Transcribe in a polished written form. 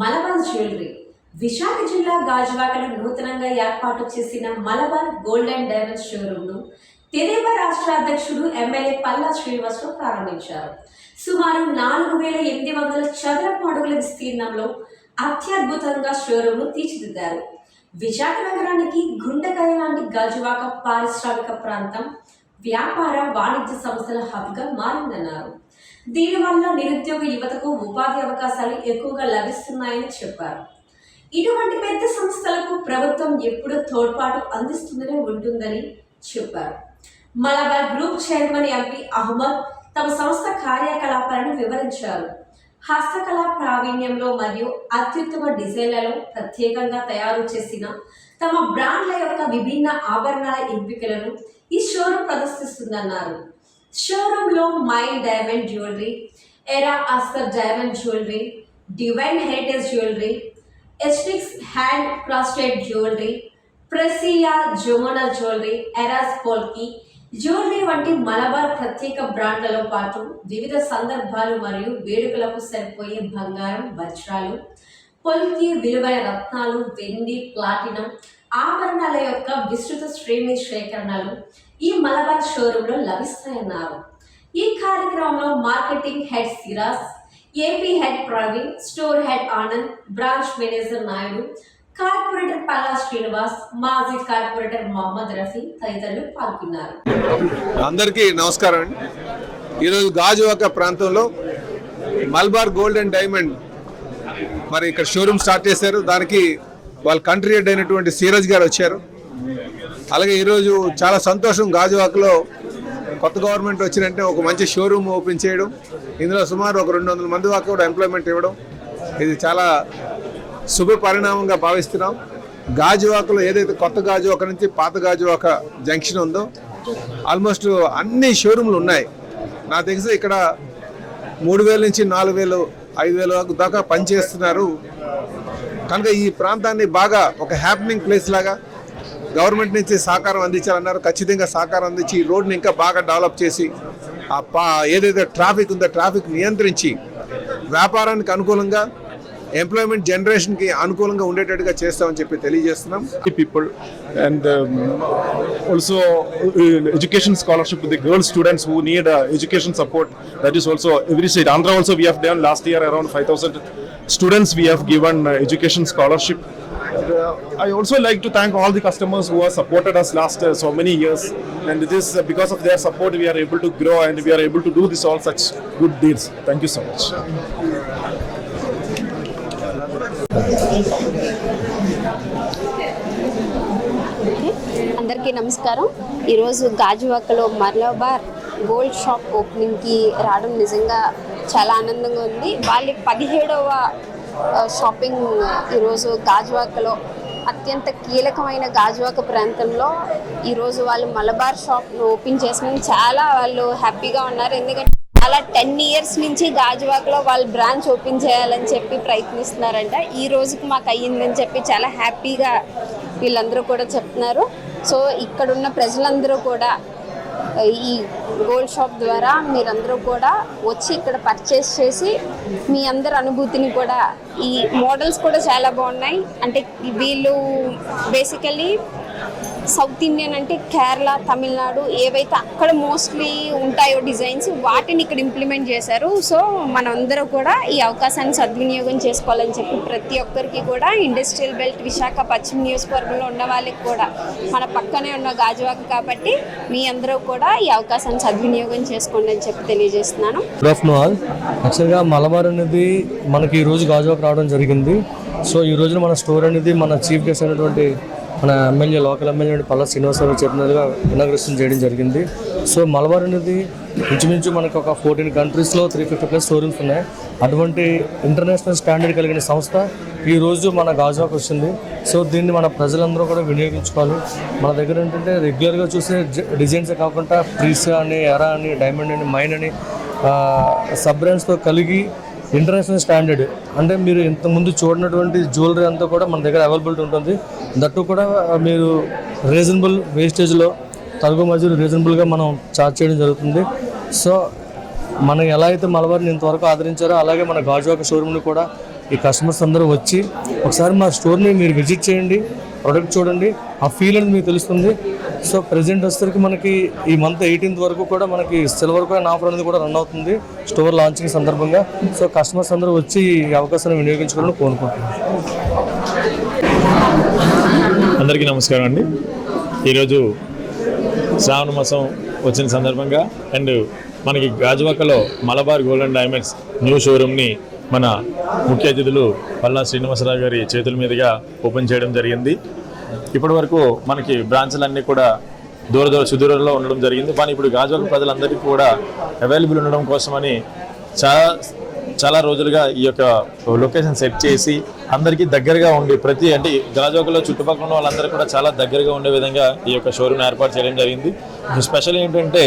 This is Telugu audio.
మలబార్ జ్యువెలరీ విశాఖ జిల్లా గాజువాకలో నూతనంగా ఏర్పాటు చేసిన మలబార్ గోల్డ్ అండ్ డైమండ్ షోరూమ్ను తెదేపా రాష్ట్ర అధ్యక్షుడు ఎమ్మెల్యే పల్లా శ్రీనివాసరావు ప్రారంభించారు. సుమారు 4800 చదరపు అడుగుల విస్తీర్ణంలో అత్యద్భుతంగా షోరూమ్ను తీర్చిదిద్దారు. విశాఖ నగరానికి గుండెకాయ లాంటి గాజువాక పారిశ్రామిక ప్రాంతం వ్యాపార వాణిజ్య సంస్థల హబ్గా మారిందన్నారు. దీనివల్ల నిరుద్యోగ యువతకు ఉపాధి అవకాశాలు ఎక్కువగా లభిస్తున్నాయని చెప్పారు. ఇటువంటి పెద్ద సంస్థలకు ప్రభుత్వం ఎప్పుడూ తోడ్పాటు అందిస్తూనే ఉంటుందని చెప్పారు. Malabar group chairman MP Ahmed తమ సంస్థ కార్యకలాపాలను వివరించారు. హస్తకళా ప్రావీణ్యంలో మరియు అత్యుత్తమ డిజైన్లలో ప్రత్యేకంగా తయారు చేసిన తమ బ్రాండ్ల యొక్క విభిన్న ఆభరణాల ఎంపికలను ఈ షోరూమ్ ప్రదర్శిస్తుందన్నారు. షోరూంలో మైల్ డైమండ్ జ్యువెలరీ, ఎరా అస్కర్ diamond jewellery, Divine Heritage jewellery, ఎస్టిక్స్ హ్యాండ్ క్రాస్టెడ్ జ్యువెలరీ, ప్రెసియా జోమోనా జ్యువెలరీ, ఎరాస్ పోల్కి జ్యువెలరీ వంటి మలబార్ ప్రత్యేక బ్రాండ్లలో పాటు వివిధ సందర్భాలు మరియు వేడుకలకు సరిపోయే బంగారం, వజ్రాలు, పొల్కి విలువైన రత్నాలు, వెండి, ప్లాటినం ఆభరణాల యొక్క విస్తృత శ్రేణి సేకరణలు ఈ మలబార్ షోరూంలో లభిస్తాయన్నారు. ఈ కార్యక్రమంలో marketing head Siraj, AP head Praveen, store head Anand, branch manager Naidu, corporator Palla Srinivas, మాజీ కార్పొరేటర్ మొహమ్మద్ రఫీ తదితరులు పాల్గొన్నారు. అందరికీ నమస్కారం అండి. ఈరోజు గాజువాక ప్రాంతంలో మలబార్ గోల్డ్ అండ్ డైమండ్ మరి ఇక్కడ షోరూమ్ స్టార్ట్ చేశారు. దానికి వాళ్ళ కంట్రీ హెడ్ అయినటువంటి సిరాజ్ గారు వచ్చారు. అలాగే ఈరోజు చాలా సంతోషం, గాజువాకలో కొత్త గవర్నమెంట్ వచ్చినంటే ఒక మంచి షోరూమ్ ఓపెన్ చేయడం, ఇందులో సుమారు ఒక 200 మంది దాకా కూడా ఎంప్లాయ్మెంట్ ఇవ్వడం, ఇది చాలా శుభ పరిణామంగా భావిస్తున్నాం. గాజువాకలో ఏదైతే కొత్త గాజువాక నుంచి పాత గాజువాక జంక్షన్ ఉందో ఆల్మోస్ట్ అన్ని షోరూమ్లు ఉన్నాయి. నాకు తెలిసి ఇక్కడ 3000 నుంచి 4000, 5000 దాకా పనిచేస్తున్నారు. కనుక ఈ ప్రాంతాన్ని బాగా ఒక హ్యాపెనింగ్ ప్లేస్ లాగా గవర్నమెంట్ నుంచి సహకారం అందించాలన్నారు. ఖచ్చితంగా సహకారం అందించి ఈ రోడ్ని ఇంకా బాగా డెవలప్ చేసి ఏదైతే ట్రాఫిక్ ఉందో ట్రాఫిక్ నియంత్రించి వ్యాపారానికి అనుకూలంగా, ఎంప్లాయ్మెంట్ జనరేషన్కి అనుకూలంగా ఉండేటట్టుగా చేస్తామని చెప్పి తెలియజేస్తున్నాం. People and also education scholarship with the girl students who need education support. That is also every state. Andhra also we have done last year around 5000 students we have given education scholarship. I also like to thank all the customers who have supported us last so many years, and this because of their support we are able to grow and we are able to do this all such good deals. Thank you so much. అందరికీ నమస్కారం. ఈరోజు గాజువాకలో మలబార్ గోల్డ్ షాప్ ఓపెనింగ్కి రావడం నిజంగా చాలా ఆనందంగా ఉంది. వాళ్ళ 17వ షాపింగ్ ఈరోజు గాజువాకలో అత్యంత కీలకమైన గాజువాక ప్రాంతంలో ఈరోజు వాళ్ళు మలబార్ షాప్ను ఓపెన్ చేసిన చాలా వాళ్ళు హ్యాపీగా ఉన్నారు. ఎందుకంటే చాలా 10 years నుంచి గాజువాకలో వాళ్ళు బ్రాంచ్ ఓపెన్ చేయాలని చెప్పి ప్రయత్నిస్తున్నారంట. ఈ రోజుకి మాకు అయ్యిందని చెప్పి చాలా హ్యాపీగా వీళ్ళందరూ కూడా చెప్తున్నారు. సో ఇక్కడున్న ప్రజలందరూ కూడా ఈ గోల్డ్ షాప్ ద్వారా మీరందరూ కూడా వచ్చి ఇక్కడ పర్చేస్ చేసి మీ అందరి అనుభూతిని కూడా, ఈ మోడల్స్ కూడా చాలా బాగున్నాయి. అంటే వీళ్ళు బేసికలీ సౌత్ ఇండియన్ అంటే కేరళ, తమిళనాడు ఏవైతే అక్కడ మోస్ట్లీ ఉంటాయో డిజైన్స్ వాటిని ఇక్కడ ఇంప్లిమెంట్ చేశారు. సో మనందరూ కూడా ఈ అవకాశాన్ని సద్వినియోగం చేసుకోవాలని చెప్పి ప్రతి ఒక్కరికి కూడా ఇండస్ట్రియల్ బెల్ట్ విశాఖ పశ్చిమ నియోజకవర్గంలో ఉన్న వాళ్ళకి కూడా మన పక్కనే ఉన్న గాజువాక కాబట్టి మీ అందరూ కూడా ఈ అవకాశాన్ని సద్వినియోగం చేసుకోండి అని చెప్పి తెలియజేస్తున్నాను. Good afternoon all. యాక్చువల్గా మలబార్ అనేది మనకి ఈరోజు గాజువాక రావడం జరిగింది. సో ఈ రోజున మన స్టోర్ అనేది మన చీఫ్ గెస్ట్ అయినటువంటి మన MLA, local MLA Palla Srinivasarao చెప్పినట్టుగా ఇనాగ్రేషన్ చేయడం జరిగింది. సో మలబార్ అనేది ఇంచుమించు మనకు ఒక 14 countries 350+ షోరూమ్స్ ఉన్నాయి. అటువంటి ఇంటర్నేషనల్ స్టాండర్డ్ కలిగిన సంస్థ ఈరోజు మన గాజువాక వచ్చింది. సో దీన్ని మన ప్రజలందరూ కూడా వినియోగించుకోవాలి. మన దగ్గర ఏంటంటే రెగ్యులర్గా చూసే డిజైన్సే కాకుండా ప్రీసా అని, ఎరా అని, డైమండ్ అని, మైన్ అని సబ్ బ్రాండ్స్తో కలిగి ఇంటర్నేషనల్ స్టాండర్డ్ అంటే మీరు ఇంతకుముందు చూడనటువంటి జ్యువెలరీ అంతా కూడా మన దగ్గర అవైలబిలిటీ ఉంటుంది. దట్టు కూడా మీరు రీజనబుల్ వేస్టేజ్లో, తరుగు మధ్యలో రీజనబుల్గా మనం చార్జ్ చేయడం జరుగుతుంది. సో మనం ఎలా అయితే మలబార్ని ఇంతవరకు ఆదరించారో అలాగే మన గాజువాక షోరూమ్ని కూడా ఈ కస్టమర్స్ అందరూ వచ్చి ఒకసారి మా స్టోర్ని మీరు విజిట్ చేయండి, ప్రోడక్ట్ చూడండి, ఆ ఫీల్ అనేది మీకు తెలుస్తుంది. సో ప్రజెంట్ వచ్చేసరికి మనకి ఈ మంత్ 18th వరకు కూడా మనకి సిల్వర్ కాయిన్ ఆఫర్ అనేది కూడా రన్ అవుతుంది స్టోర్ లాంచింగ్ సందర్భంగా. సో కస్టమర్స్ అందరూ వచ్చి ఈ అవకాశాన్ని వినియోగించుకోవాలని కోరుకుంటున్నాను. అందరికీ నమస్కారం అండి. ఈరోజు శ్రావణ మాసం వచ్చిన సందర్భంగా అండ్ మనకి గాజువాకలో Malabar Gold and Diamonds new షోరూమ్ని మన ముఖ్య అతిథులు పల్లా శ్రీనివాసరావు గారి చేతుల మీదుగా ఓపెన్ చేయడం జరిగింది. ఇప్పటి వరకు మనకి బ్రాంచ్లన్నీ కూడా సుదూరంలో ఉండడం జరిగింది. కానీ ఇప్పుడు గాజువాక ప్రజలందరికీ కూడా అవైలబుల్ ఉండడం కోసమని చాలా రోజులుగా ఈ యొక్క లొకేషన్ సెట్ చేసి అందరికీ దగ్గరగా ఉండి అంటే గాజువాకలో చుట్టుపక్కల ఉన్న వాళ్ళందరూ కూడా చాలా దగ్గరగా ఉండే విధంగా ఈ యొక్క షోరూమ్ ఏర్పాటు చేయడం జరిగింది. స్పెషల్ ఏంటంటే